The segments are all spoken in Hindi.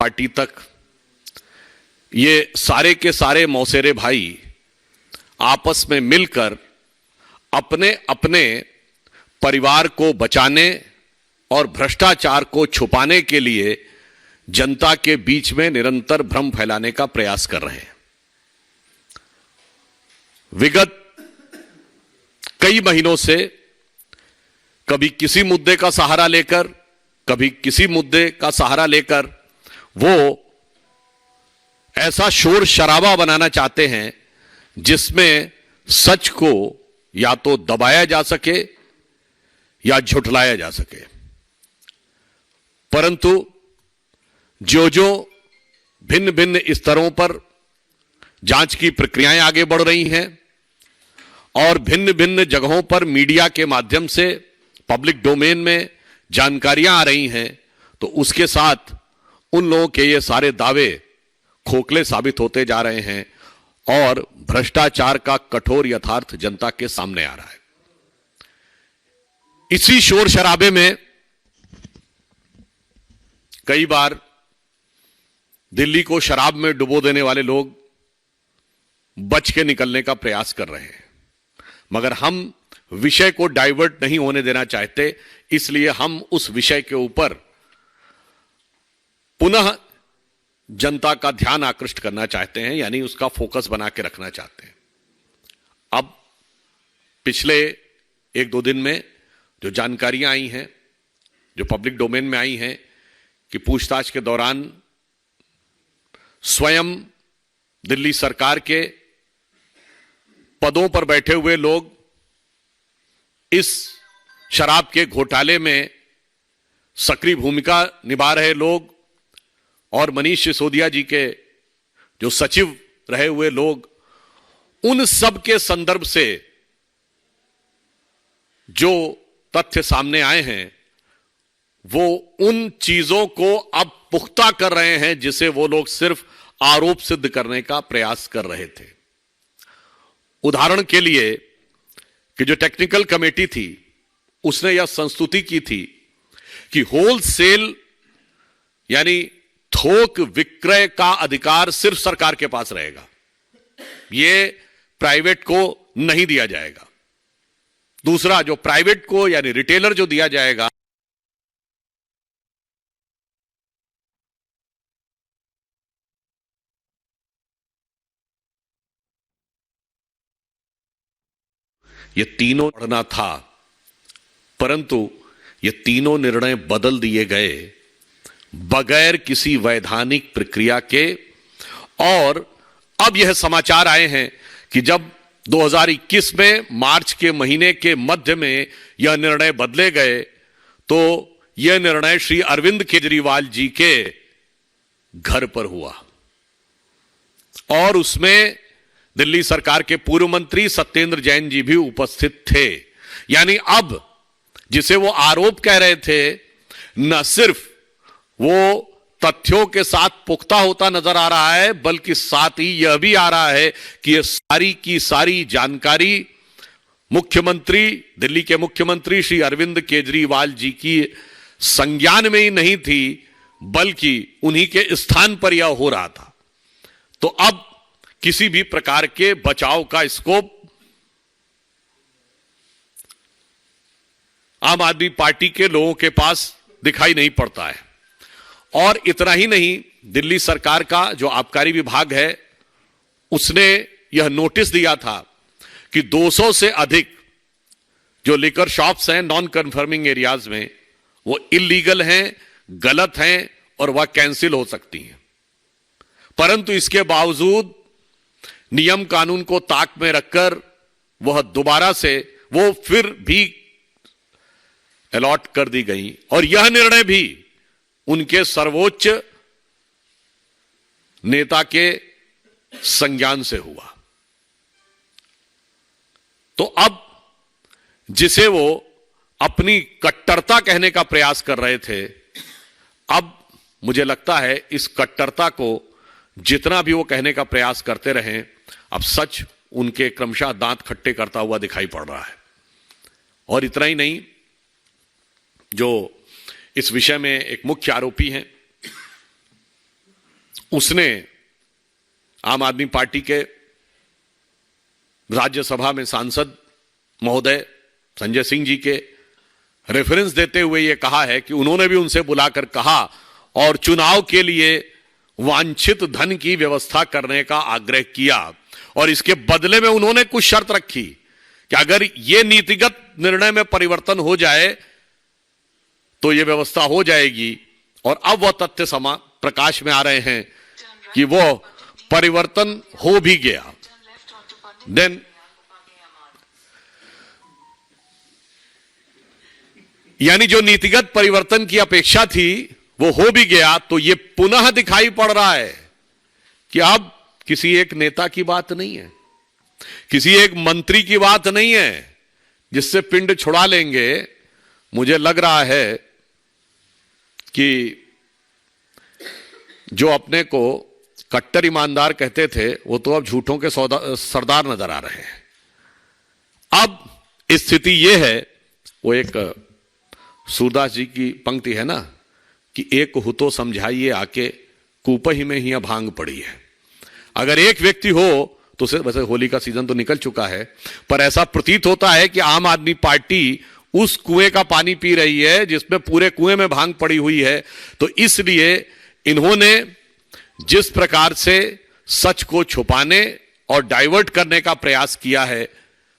पार्टी तक ये सारे के सारे मौसेरे भाई आपस में मिलकर अपने अपने परिवार को बचाने और भ्रष्टाचार को छुपाने के लिए जनता के बीच में निरंतर भ्रम फैलाने का प्रयास कर रहे हैं। विगत कई महीनों से कभी किसी मुद्दे का सहारा लेकर, कभी किसी मुद्दे का सहारा लेकर वो ऐसा शोर शराबा बनाना चाहते हैं जिसमें सच को या तो दबाया जा सके या झुठलाया जा सके। परंतु जो जो भिन्न भिन्न स्तरों पर जांच की प्रक्रियाएं आगे बढ़ रही हैं और भिन्न भिन्न जगहों पर मीडिया के माध्यम से पब्लिक डोमेन में जानकारियां आ रही हैं, तो उसके साथ उन लोगों के ये सारे दावे खोखले साबित होते जा रहे हैं और भ्रष्टाचार का कठोर यथार्थ जनता के सामने आ रहा है। इसी शोर शराबे में कई बार दिल्ली को शराब में डुबो देने वाले लोग बच के निकलने का प्रयास कर रहे हैं, मगर हम विषय को डाइवर्ट नहीं होने देना चाहते, इसलिए हम उस विषय के ऊपर पुनः जनता का ध्यान आकृष्ट करना चाहते हैं, यानी उसका फोकस बना के रखना चाहते हैं। अब पिछले एक दो दिन में जो जानकारियां आई हैं, जो पब्लिक डोमेन में आई हैं कि पूछताछ के दौरान स्वयं दिल्ली सरकार के पदों पर बैठे हुए लोग इस शराब के घोटाले में सक्रिय भूमिका निभा रहे लोग और मनीष सिसोदिया जी के जो सचिव रहे हुए लोग, उन सब के संदर्भ से जो तथ्य सामने आए हैं वो उन चीजों को अब पुख्ता कर रहे हैं जिसे वो लोग सिर्फ आरोप सिद्ध करने का प्रयास कर रहे थे। उदाहरण के लिए कि जो टेक्निकल कमेटी थी उसने यह संस्तुति की थी कि होलसेल यानी थोक विक्रय का अधिकार सिर्फ सरकार के पास रहेगा, यह प्राइवेट को नहीं दिया जाएगा। दूसरा, जो प्राइवेट को यानी रिटेलर जो दिया जाएगा, ये तीनों पढ़ना था, परंतु ये तीनों निर्णय बदल दिए गए बगैर किसी वैधानिक प्रक्रिया के। और अब यह समाचार आए हैं कि जब 2021 में मार्च के महीने के मध्य में यह निर्णय बदले गए तो यह निर्णय श्री अरविंद केजरीवाल जी के घर पर हुआ और उसमें दिल्ली सरकार के पूर्व मंत्री सत्येंद्र जैन जी भी उपस्थित थे। यानी अब जिसे वो आरोप कह रहे थे, न सिर्फ वो तथ्यों के साथ पुख्ता होता नजर आ रहा है, बल्कि साथ ही यह भी आ रहा है कि यह सारी की सारी जानकारी मुख्यमंत्री, दिल्ली के मुख्यमंत्री श्री अरविंद केजरीवाल जी की संज्ञान में ही नहीं थी, बल्कि उन्हीं के स्थान पर यह हो रहा था। तो अब किसी भी प्रकार के बचाव का स्कोप आम आदमी पार्टी के लोगों के पास दिखाई नहीं पड़ता है। और इतना ही नहीं, दिल्ली सरकार का जो आबकारी विभाग है उसने यह नोटिस दिया था कि 200 से अधिक जो लिकर शॉप्स हैं नॉन कन्फर्मिंग एरियाज में, वो इलीगल हैं, गलत हैं और वह कैंसिल हो सकती हैं। परंतु इसके बावजूद नियम कानून को ताक में रखकर वह दोबारा से वो फिर भी अलॉट कर दी गई और यह निर्णय भी उनके सर्वोच्च नेता के संज्ञान से हुआ। तो अब जिसे वो अपनी कट्टरता कहने का प्रयास कर रहे थे, अब मुझे लगता है इस कट्टरता को जितना भी वो कहने का प्रयास करते रहे, अब सच उनके क्रमशः दांत खट्टे करता हुआ दिखाई पड़ रहा है। और इतना ही नहीं, जो इस विषय में एक मुख्य आरोपी हैं उसने आम आदमी पार्टी के राज्यसभा में सांसद महोदय संजय सिंह जी के रेफरेंस देते हुए यह कहा है कि उन्होंने भी उनसे बुलाकर कहा और चुनाव के लिए वांछित धन की व्यवस्था करने का आग्रह किया, और इसके बदले में उन्होंने कुछ शर्त रखी कि अगर यह नीतिगत निर्णय में परिवर्तन हो जाए तो यह व्यवस्था हो जाएगी। और अब वह तथ्य प्रकाश में आ रहे हैं कि वो परिवर्तन हो भी गया। देन यानी जो नीतिगत परिवर्तन की अपेक्षा थी वो हो भी गया, तो यह पुनः दिखाई पड़ रहा है कि अब किसी एक नेता की बात नहीं है, किसी एक मंत्री की बात नहीं है जिससे पिंड छुड़ा लेंगे। मुझे लग रहा है कि जो अपने को कट्टर ईमानदार कहते थे वो तो अब झूठों के सरदार नजर आ रहे हैं। अब स्थिति यह है, वो एक सूरदास जी की पंक्ति है ना कि एक हो तो समझाइए आके, कूपही में ही भांग पड़ी है। अगर एक व्यक्ति हो तो वैसे होली का सीजन तो निकल चुका है, पर ऐसा प्रतीत होता है कि आम आदमी पार्टी उस कुएं का पानी पी रही है जिसमें पूरे कुएं में भांग पड़ी हुई है। तो इसलिए इन्होंने जिस प्रकार से सच को छुपाने और डाइवर्ट करने का प्रयास किया है,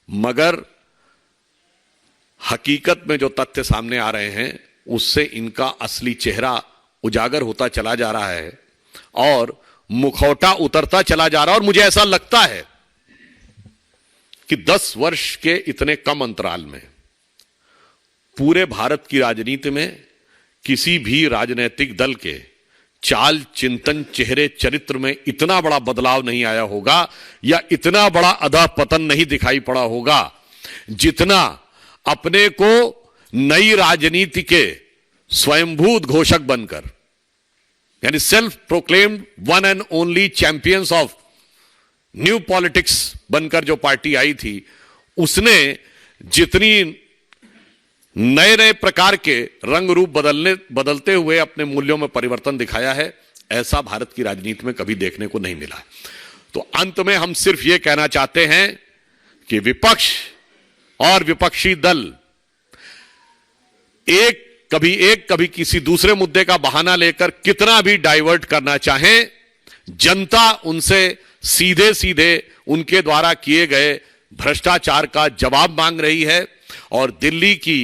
मगर हकीकत में जो तथ्य सामने आ रहे हैं उससे इनका असली चेहरा उजागर होता चला जा रहा है और मुखौटा उतरता चला जा रहा है। और मुझे ऐसा लगता है कि 10 वर्ष के इतने कम अंतराल में पूरे भारत की राजनीति में किसी भी राजनीतिक दल के चाल, चिंतन, चेहरे, चरित्र में इतना बड़ा बदलाव नहीं आया होगा या इतना बड़ा अधःपतन नहीं दिखाई पड़ा होगा जितना अपने को नई राजनीति के स्वयंभू उद्घोषक बनकर, यानी self proclaimed one and only champions of new politics बनकर जो पार्टी आई थी, उसने जितनी नए नए प्रकार के रंग रूप बदलते हुए अपने मूल्यों में परिवर्तन दिखाया है, ऐसा भारत की राजनीति में कभी देखने को नहीं मिला। तो अंत में हम सिर्फ यह कहना चाहते हैं कि विपक्ष और विपक्षी दल कभी किसी दूसरे मुद्दे का बहाना लेकर कितना भी डाइवर्ट करना चाहें, जनता उनसे सीधे सीधे उनके द्वारा किए गए भ्रष्टाचार का जवाब मांग रही है। और दिल्ली की